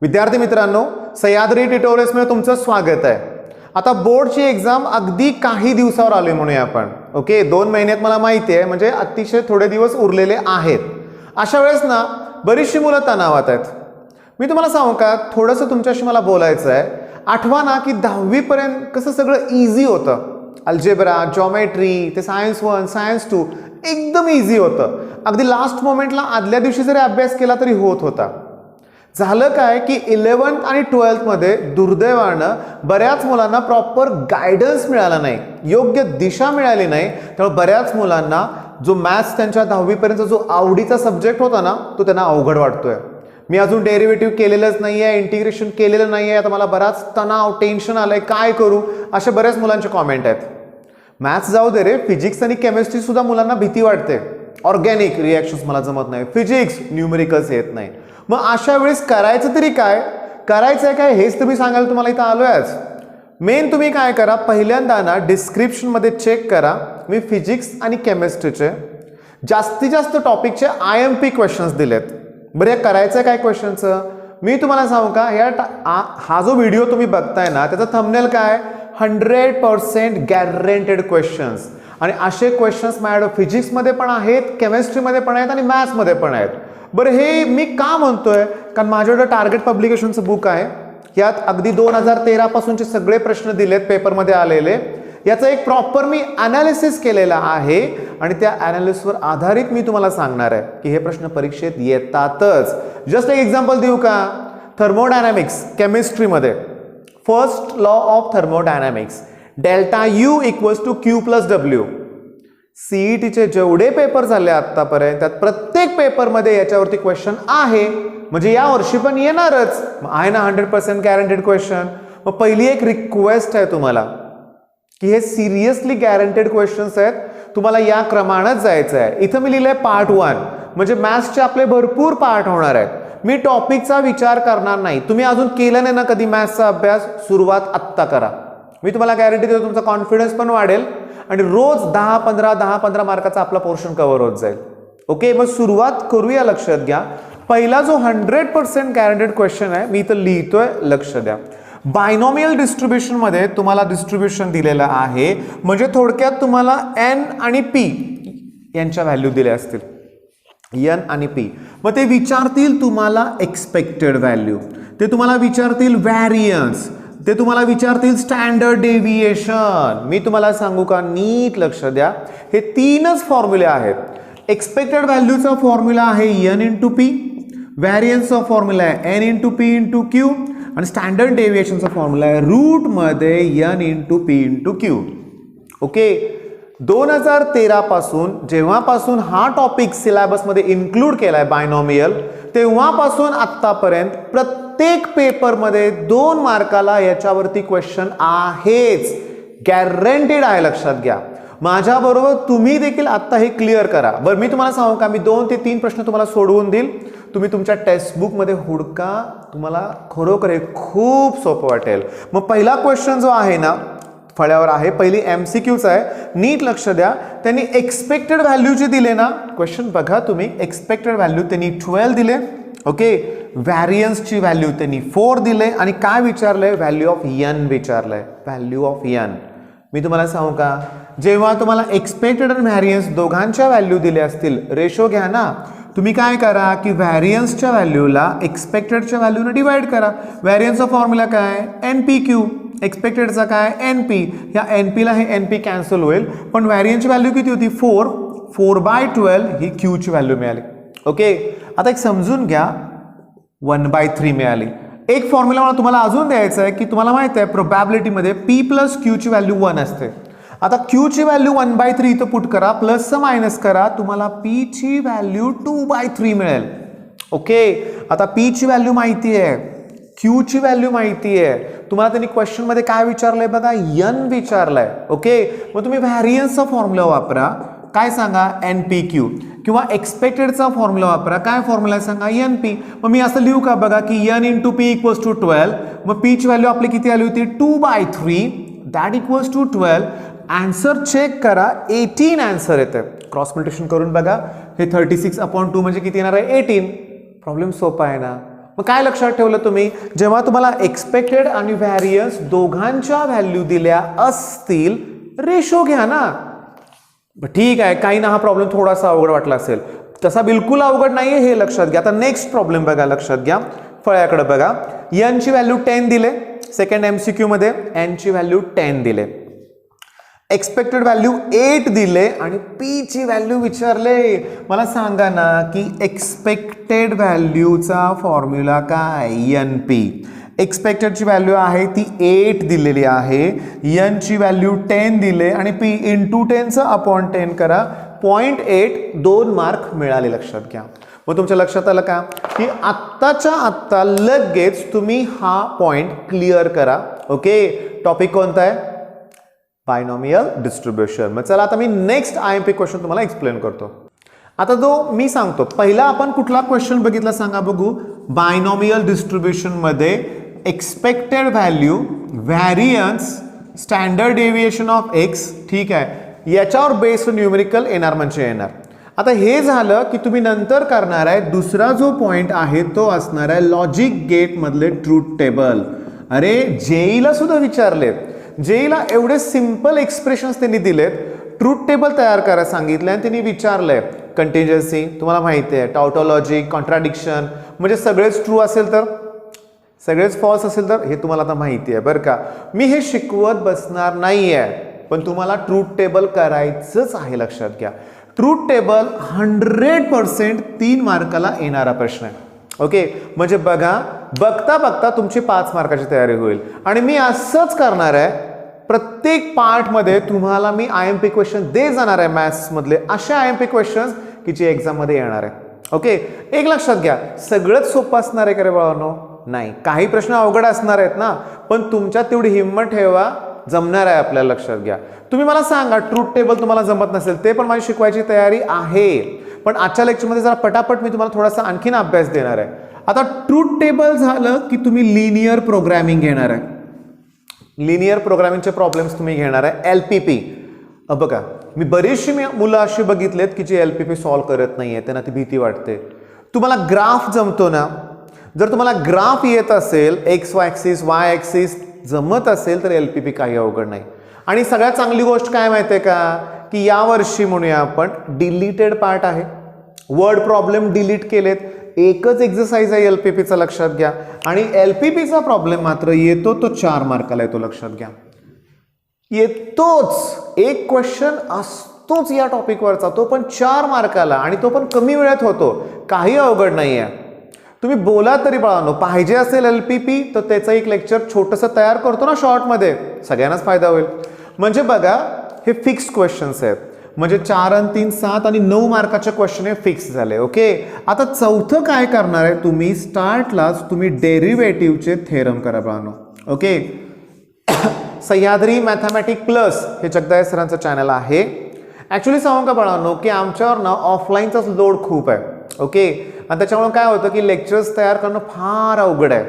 विद्यार्थी मित्रांनो, सह्याद्री ट्युटोरियल्समध्ये तुमचं स्वागत आहे। आता बोर्डची एग्जाम अगदी काही दिवसावर आली म्हणूया आपण। ओके, 2 महिन्यात मला माहिती आहे, म्हणजे अतिशय थोडे दिवस उरलेले आहेत। अशा वेळेस ना बरीचशी मुलं तणावात आहेत। मी तुम्हाला सांगू का, थोडंसं तुमच्याशी मला बोलायचं आहे। आठवा ना की 10वी पर्यंत कसं सगळं इझी होतं। अल्जेब्रा, जॉमेट्री, ते सायन्स 1, सायन्स 2 एकदम इझी होतं। अगदी लास्ट मोमेंटला आदल्या दिवशी जरी अभ्यास केला तरी होत होता। झालं काय की 11th आणि 12th मध्ये दुर्दैवानं बऱ्याच मुलांना प्रॉपर गायडन्स मिळाला नाही, योग्य दिशा मिळाली नाही। त्यामुळे बऱ्याच मुलांना जो मॅथ्स त्यांच्या 10वी पर्यंत जो आवडीचा सब्जेक्ट होता ना, तो त्यांना अवघड वाटतोय। मी अजून डेरिव्हेटिव्ह केलेलंच नाहीये, इंटिग्रेशन केलेलं नाहीये, आता मला बराच तणाव, टेन्शन आलंय, काय करू, अशा बऱ्याच मुलांचे कॉमेंट आहेत। मॅथ्स जाऊ दे रे, फिजिक्स आणि केमिस्ट्री सुद्धा मुलांना भीती वाटते। ऑर्गॅनिक रिॲक्शन्स मला जमत नाही, फिजिक्स न्यूमेरिकल्स येत नाही। मग अशा वेळेस करायचं तरी काय, करायचं काय हेच तुम्ही सांगायला तुम्हाला इथं आलोय आज। मेन तुम्ही काय करा, पहिल्यांदा ना डिस्क्रिप्शन मध्ये चेक करा, मी फिजिक्स आणि केमिस्ट्रीचे जास्तीत जास्त टॉपिकचे IMP क्वेश्चन्स दिलेत। बरं, करायचं काय क्वेश्चनचं मी तुम्हाला सांगू का, हा जो व्हिडिओ तुम्ही बघताय ना त्याचा थंबनेल काय, 100% गॅरंटेड क्वेश्चन्स। आणि असे क्वेश्चन्स माझ्याकडे फिजिक्समध्ये पण आहेत, केमिस्ट्रीमध्ये पण आहेत आणि मॅथ्समध्ये पण आहेत। बरं, हे मी का म्हणतोय, कारण माझ्याकडे टार्गेट पब्लिकेशनचं बुक आहे, यात अगदी 2013 पासूनचे सगळे प्रश्न दिलेत पेपरमध्ये आलेले। याचा एक प्रॉपर मी अनालिसिस केलेला आहे आणि त्या अनालिसिसवर आधारित मी तुम्हाला सांगणार आहे की हे प्रश्न परीक्षेत येतातच। जस्ट एक एक्झाम्पल देऊ का, थर्मोडायनामिक्स केमिस्ट्रीमध्ये first law of thermodynamics, delta U = Q + W। सीईटीचे जेवढे पेपर झाले आतापर्यंत त्यात प्रत्येक पेपरमध्ये याच्यावरती क्वेश्चन आहे, म्हणजे या वर्षी पण येणारच आहे ना, 100% गॅरंटेड क्वेश्चन। मग पहिली एक रिक्वेस्ट आहे तुम्हाला की हे सिरियसली गॅरंटेड क्वेश्चन्स आहेत, तुम्हाला या क्रमानच जायचं आहे। इथं मी लिहिलंय पार्ट 1, म्हणजे मॅथ्सचे आपले भरपूर पार्ट होणार आहेत। मी टॉपिकचा विचार करणार नाही। तुम्ही अजून केलं नाही ना कधी मॅथ्सचा अभ्यास, सुरुवात आत्ता करा। मी तुम्हाला गॅरंटी देतो, तुमचा कॉन्फिडन्स पण वाढेल आणि रोज 10-15 मार्काचा आपला पोर्शन कव्हर होत जाईल। ओके, मग सुरुवात करूया। लक्षात घ्या, पहिला जो 100% गॅरंटेड क्वेश्चन आहे मी इथं लिहितोय, लक्ष द्या। बायनॉमियल डिस्ट्रीब्युशन मध्ये तुम्हाला डिस्ट्रीब्युशन दिलेलं आहे, म्हणजे थोडक्यात तुम्हाला n आणि p यांच्या व्हॅल्यू दिल्या असतील, n आणि p। मग ते विचारतील तुम्हाला एक्सपेक्टेड व्हॅल्यू, ते तुम्हाला विचारतील व्हॅरियन्स, ते तुम्हाला विचारतील स्टँडर्ड डेव्हिएशन। मी तुम्हाला सांगू का, नीट लक्ष द्या, हे 3च फॉर्म्युले आहेत। एक्सपेक्टेड व्हॅल्यूचा फॉर्म्युला आहे n × p, व्हॅरियन्सचा फॉर्म्युला आहे n × p × q आणि स्टँडर्ड डेव्हिएशनचा फॉर्म्युला आहे रूट मध्ये n × p × q। ओके, 2013 पासून जेव्हापासून हा टॉपिक सिलेबसमध्ये इन्क्लूड केलाय बायनॉमियल, तेव्हापासून आतापर्यंत प्रत्येक पेपरमध्ये 2 मार्काला याच्यावरती क्वेश्चन आहेच, गॅरंटेड आहे। लक्षात घ्या, माझ्याबरोबर तुम्ही देखील आता हे क्लिअर करा। बरं, मी तुम्हाला सांगू का, मी 2 ते 3 प्रश्न तुम्हाला सोडवून देईल, तुम्ही तुमच्या टेक्स्टबुक मध्ये हुडका, तुम्हाला खरोखर हे खूप सोपं वाटेल। मग पहिला क्वेश्चन जो आहे ना फळ्यावर आहे, पहिली MCQच आहे, नीट लक्ष द्या। त्यांनी एक्सपेक्टेड व्हॅल्यू जे दिले ना, क्वेश्चन बघा तुम्ही, एक्सपेक्टेड व्हॅल्यू त्यांनी 12 दिले। ओके, व्हॅरियन्सची व्हॅल्यू त्यांनी 4 दिले आणि काय विचारलंय, व्हॅल्यू ऑफ n विचारलंय, व्हॅल्यू ऑफ n। मी तुम्हाला सांगू का, जेव्हा तुम्हाला एक्सपेक्टेड आणि व्हॅरियन्स दोघांच्या व्हॅल्यू दिल्या असतील, रेशो घ्या ना, तुम्ही काय करा की व्हॅरियन्सच्या व्हॅल्यूला एक्सपेक्टेडच्या व्हॅल्यूने डिवाइड करा। व्हॅरियन्सचा फॉर्म्युला काय, NPQ, एक्सपेक्टेडचा काय NP, या NP ला हे NP कॅन्सल होईल, पण व्हॅरियन्सची व्हॅल्यू किती होती 4, 4/12 ही Q ची व्हॅल्यू मिळाली। ओके, आता एक समजून घ्या, 1/3 मिळाली। एक फॉर्म्युला मला तुम्हाला अजून द्यायचा आहे की तुम्हाला माहित आहे प्रोबॅबिलिटीमध्ये p + q ची व्हॅल्यू 1 असते। आता q ची व्हॅल्यू 1/3 इथं पुट करा, प्लस मायनस करा, तुम्हाला p ची व्हॅल्यू 2/3 मिळेल। ओके, आता p ची व्हॅल्यू माहिती आहे, q ची व्हॅल्यू माहिती आहे, तुम्हाला त्यांनी क्वेश्चन मध्ये काय विचारलंय बघा, n विचारलंय। ओके, मग तुम्ही व्हॅरियन्सचा फॉर्म्युला वापरा, काय सांगा, NPQ, किंवा एक्सपेक्टेडचा फॉर्म्युला वापरा, काय फॉर्म्युला सांगा, NP। मग मी असं लिहू का बघा की n × p = 12, मग p ची व्हॅल्यू आपली किती आली होती, 2/3, दॅट = 12। आन्सर चेक करा, 18 आन्सर येते। क्रॉस मल्टिप्लिकेशन करून बघा, हे 36/2 म्हणजे किती येणार आहे, 18। प्रॉब्लेम सोपा आहे ना। मग काय लक्षात ठेवलं तुम्ही, जेव्हा तुम्हाला एक्सपेक्टेड आणि व्हॅरियन्स दोघांच्या व्हॅल्यू दिल्या असतील रेशो घ्या ना. ठीक आहे, काही ना हा प्रॉब्लेम थोडासा अवघड वाटला असेल, तसा बिलकुल अवघड नाहीये हे लक्षात घ्या. आता नेक्स्ट प्रॉब्लेम बघा, लक्षात घ्या, फळ्याकडे बघा. n ची व्हॅल्यू 10 दिले, सेकंड MCQ मध्ये n ची व्हॅल्यू 10 दिले, एक्सपेक्टेड व्हॅल्यू 8 दिले आणि p ची व्हॅल्यू विचारले. मला सांगा ना की एक्सपेक्टेड व्हॅल्यूचा फॉर्म्युला काय, NP. एक्सपेक्टेडची व्हॅल्यू आहे ती 8 दिलेली आहे, n ची व्हॅल्यू 10 दिले आणि p इंटू 10 अपॉन 10 करा, 0.8, 2 मार्क मिळाले. लक्षात घ्या. मग तुमच्या लक्षात आलं का की आत्ताच्या आत्ता लगेच तुम्ही हा पॉइंट क्लिअर करा. ओके, टॉपिक कोणता आहे, बायनॉमियल डिस्ट्रीब्युशन. मग चला आता मी नेक्स्ट IMP क्वेश्चन तुम्हाला एक्सप्लेन करतो. आता जो मी सांगतो, पहिला आपण कुठला क्वेश्चन बघितला सांगा बघू. बायनॉमियल डिस्ट्रीब्युशन मध्ये expected value, variance, standard deviation of x, ठीक आहे, याच्यावर बेस्ड न्यूमेरिकल येणार म्हणजे येणार. आता हे झालं की तुम्ही नंतर करणार आहे दुसरा जो पॉइंट आहे तो असणार आहे लॉजिक गेट मधले ट्रूथ टेबल. अरे जेईला सुद्धा विचारले, जेईला एवढे सिंपल एक्सप्रेशन्स त्यांनी दिलेत, ट्रूथ टेबल तयार करायला सांगितले आणि त्यांनी विचारलंय कंटिन्जन्सी, तुम्हाला माहिती आहे, टाउटोलॉजी, कॉन्ट्राडिक्शन, म्हणजे सगळेच ट्रू असेल तर, सगळेच फॉल्स असेल तर, हे तुम्हाला आता माहिती आहे बरं का. मी हे शिकवत बसणार नाहीये, पण तुम्हाला ट्रूथ टेबल करायचंच आहे. लक्षात घ्या, ट्रूथ टेबल 100% 3 मार्काला येणारा प्रश्न आहे. ओके, म्हणजे बघा, बघता बघता तुमची 5 मार्काची तयारी होईल. आणि मी असंच करणार आहे, प्रत्येक पार्ट मध्ये तुम्हाला मी IMP क्वेश्चन दे जाणार आहे मॅथ्स मधले, असे IMP क्वेश्चन्स की जे एक्झाम मध्ये येणार आहे. ओके, एक लक्षात घ्या, सगळंच सोपं असणार आहे का रे बाळांनो, नाही, काही प्रश्न अवघड असणार आहेत ना, पण तुमच्यात तेवढी हिंमत ठेवा, जमणार आहे आपल्याला. लक्षात घ्या. तुम्ही मला सांगा ट्रूथ टेबल तुम्हाला जमत नसेल, ते पण माझी शिकवायची तयारी आहे, पण आजच्या लेक्चरमध्ये जरा पटापट मी तुम्हाला थोडासा आणखीन अभ्यास देणार आहे. आता ट्रूथ टेबल झालं की तुम्ही लिनियर प्रोग्रामिंग घेणार आहे. लिनियर प्रोग्रामिंगचे प्रॉब्लेम्स तुम्ही घेणार आहे. LPP, बघा मी बरीचशी मुलं अशी बघितलेत की जे LPP सॉल्व्ह करत नाहीये, त्यांना ती भीती वाटते. तुम्हाला ग्राफ जमतो ना, जर तुम्हाला ग्राफ येत असेल, x ॲक्सिस y ॲक्सिस जमत असेल तर LPP काही अवघड नाही. आणि सगळ्यात चांगली गोष्ट काय माहितीये का की यावर्षी म्हणूया आपण डिलीटेड पार्ट आहे, वर्ड प्रॉब्लेम डिलीट केलेत, एकच एक्सरसाइज आहे LPPचा. लक्षात घ्या. आणि LPPचा प्रॉब्लेम मात्र येतो तो 4 मार्काला येतो. लक्षात घ्या, येतोच, एक क्वेश्चन असतोच या टॉपिकवरचा, तो पण 4 मार्काला, आणि तो पण कमी वेळेत होतो, काही अवघड नाही आहे. तुम्ही बोला तरी बाळांनो, पाहिजे असेल LPP तर त्याचं एक लेक्चर छोटंसं तयार करतो ना शॉर्टमध्ये, सगळ्यांनाच फायदा होईल. म्हणजे बघा, हे फिक्स क्वेश्चन्स आहेत, म्हणजे 4 आणि 3 7 आणि 9 मार्काचे क्वेश्चन हे फिक्स झाले. ओके, आता चौथं काय करणार आहे तुम्ही, स्टार्टलाच तुम्ही डेरिव्हेटिव्हचे थेरम करा बाळांनो. ओके, सह्याद्री मॅथमॅटिक प्लस हे जगदाय सरांचं चॅनल आहे. ॲक्च्युली सांगू का बाळांनो की आमच्यावर ना ऑफलाईनचाच लोड खूप आहे. ओके, आणि त्याच्यामुळे काय होतं की लेक्चर्स तयार करणं फार अवघड आहे,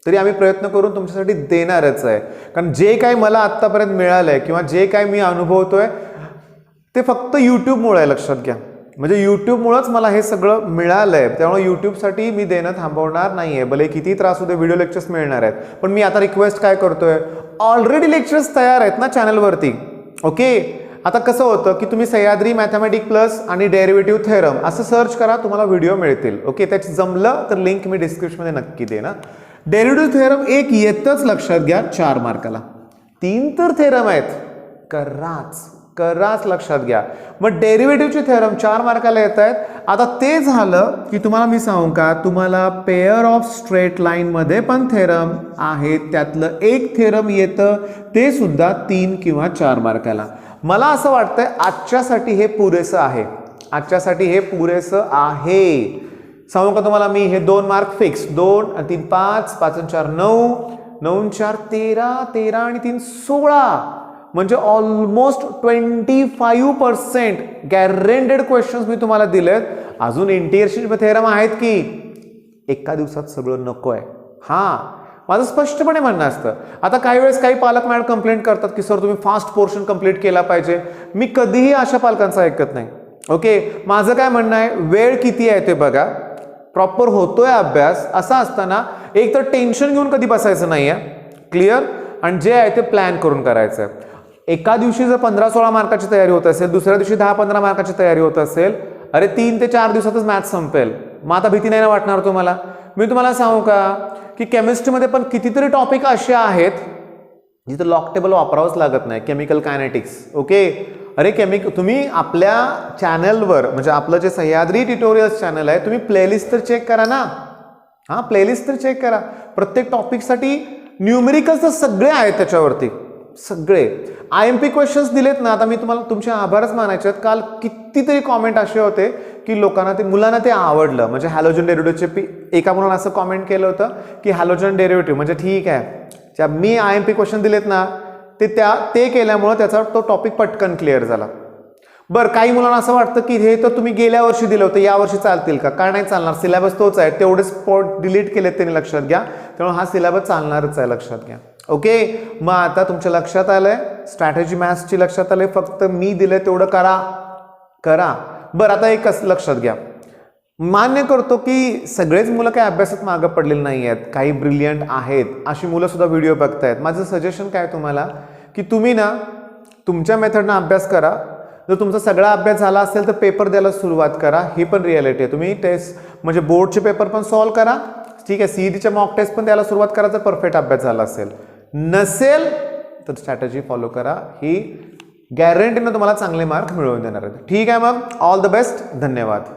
तरी आम्ही प्रयत्न करून तुमच्यासाठी देणारच आहे. कारण जे काही मला आत्तापर्यंत मिळालं आहे किंवा जे काही मी अनुभवतोय ते फक्त यूट्यूबमुळे आहे. लक्षात घ्या, म्हणजे यूट्यूबमुळेच मला हे सगळं मिळालं आहे, त्यामुळे यूट्यूबसाठी मी देणं थांबवणार नाही आहे, भले किती त्रास होते, व्हिडिओ लेक्चर्स मिळणार आहेत. पण मी आता रिक्वेस्ट काय करतोय, ऑलरेडी लेक्चर्स तयार आहेत ना चॅनलवरती. ओके, आता कसं होतं की तुम्ही सह्याद्री मॅथमॅटिक प्लस आणि डेरिव्हेटिव्ह थेरम असं सर्च करा, तुम्हाला व्हिडिओ मिळतील. ओके, त्याची जमलं तर लिंक मी डिस्क्रिप्शनमध्ये नक्की दे ना. डेरिव्हेटिव्ह थेरम एक येतच, लक्षात घ्या, 4 मार्काला. 3 तर थेरम आहेत, कराच लक्षात घ्या. मग डेरिव्हेटिव्हचे थेरम 4 मार्काला येत आहेत. आता ते झालं की तुम्हाला मी सांगू का, तुम्हाला पेअर ऑफ स्ट्रेट लाईन मध्ये पण थेरम आहेत, त्यातलं एक थेरम येतं ते सुद्धा 3 किंवा 4 मार्काला. मला असं वाटतंय आजच्यासाठी हे पुरेसं आहे, आजच्यासाठी हे पुरेसं आहे. सांगू का तुम्हाला मी, हे 2 मार्क फिक्स, 2 आणि 3 5, 5 आणि 4 9, 9 आणि 4 13, 13 आणि 3 16, म्हणजे ऑलमोस्ट 25% गॅरंटेड क्वेश्चन्स मी तुम्हाला दिलेत. अजून इंटिग्रेशन थेरम आहेत की एका दिवसात सगळं नको आहे. हां, माझं स्पष्टपणे म्हणणं असतं. आता काही वेळेस काही पालक मॅडम कंप्लेंट करतात की सर तुम्ही फास्ट पोर्शन कंप्लीट केला पाहिजे. मी कधीही अशा पालकांचं ऐकत नाही. ओके, माझं काय म्हणणं आहे, वेळ किती आहे ते बघा, प्रॉपर होतोय अभ्यास, असा असताना एक तर टेन्शन घेऊन कधी बसायचं नाहीये, क्लिअर, आणि जे आहे ते प्लॅन करून करायचं आहे. एका दिवशी जर 15-16 मार्काची तयारी होत असेल, दुसऱ्या दिवशी 10-15 मार्काची तयारी होत असेल, अरे 3 ते 4 दिवसातच मॅथ्स संपेल. मग आता भीती नाही ना वाटणार तुम्हाला? मी तुम्हाला सांगू का की केमिस्ट्रीमध्ये पण कितीतरी टॉपिक असे आहेत जिथं लॉक टेबल वापरावंच लागत नाही. Chemical kinetics, okay. अरे तुम्ही आपल्या चॅनलवर, म्हणजे आपलं जे सह्याद्री ट्युटोरियल्स चॅनल आहे, तुम्ही प्लेलिस्ट तर चेक करा ना. हां, प्लेलिस्ट तर चेक करा. प्रत्येक टॉपिकसाठी न्यूमेरिकल्स तर सगळे आहेत त्याच्यावरती, सगळे. IMP क्वेश्चन्स दिलेत ना. आता मी तुम्हाला तुमचे आभारच मानायचे आहेत. काल कितीतरी कॉमेंट असे होते की मुलांना ते आवडलं. म्हणजे हॅलोजन डेरिव्हेटिव्हचे एका मुलानं असं कॉमेंट केलं होतं की हॅलोजन डेरिव्हेटिव्ह म्हणजे ठीक आहे, मी IMP क्वेश्चन दिलेत ना ते केल्यामुळे त्याचा तो टॉपिक पटकन क्लिअर झाला. बरं, काही मुलांना असं वाटतं की हे तर तुम्ही गेल्या वर्षी दिलं होतं, या वर्षी चालतील का? काय नाही चालणार, सिलेबस तोच आहे. तेवढे स्पॉट डिलीट केलेत त्यांनी, लक्षात घ्या. त्यामुळे हा सिलेबस चालणारच आहे, लक्षात घ्या. ओके, मग आता तुमच्या लक्षात आलंय, स्ट्रॅटेजी मॅथ्सची लक्षात आलंय. फक्त मी दिलंय तेवढं करा. बरं, आता एक लक्षात घ्या. मान्य करतो की सगळेच मुलं काही अभ्यासात मागं पडलेले नाही आहेत, काही ब्रिलियंट आहेत, अशी मुलं सुद्धा व्हिडिओ बघतायत. माझं सजेशन काय तुम्हाला की तुम्ही ना तुमच्या मेथडनं अभ्यास करा. जर तुमचा सगळा अभ्यास झाला असेल तर पेपर द्यायला सुरुवात करा. ही पण रियालिटी आहे. तुम्ही टेस्ट म्हणजे बोर्डचे पेपर पण सॉल्व्ह करा, ठीक आहे. CETच्या मॉक टेस्ट पण द्यायला सुरुवात करा जर परफेक्ट अभ्यास झाला असेल. नसेल तर स्ट्रॅटेजी फॉलो करा. ही गॅरंटीनं तुम्हाला चांगले मार्क मिळवून देणार आहेत. ठीक आहे, मग ऑल द बेस्ट. धन्यवाद.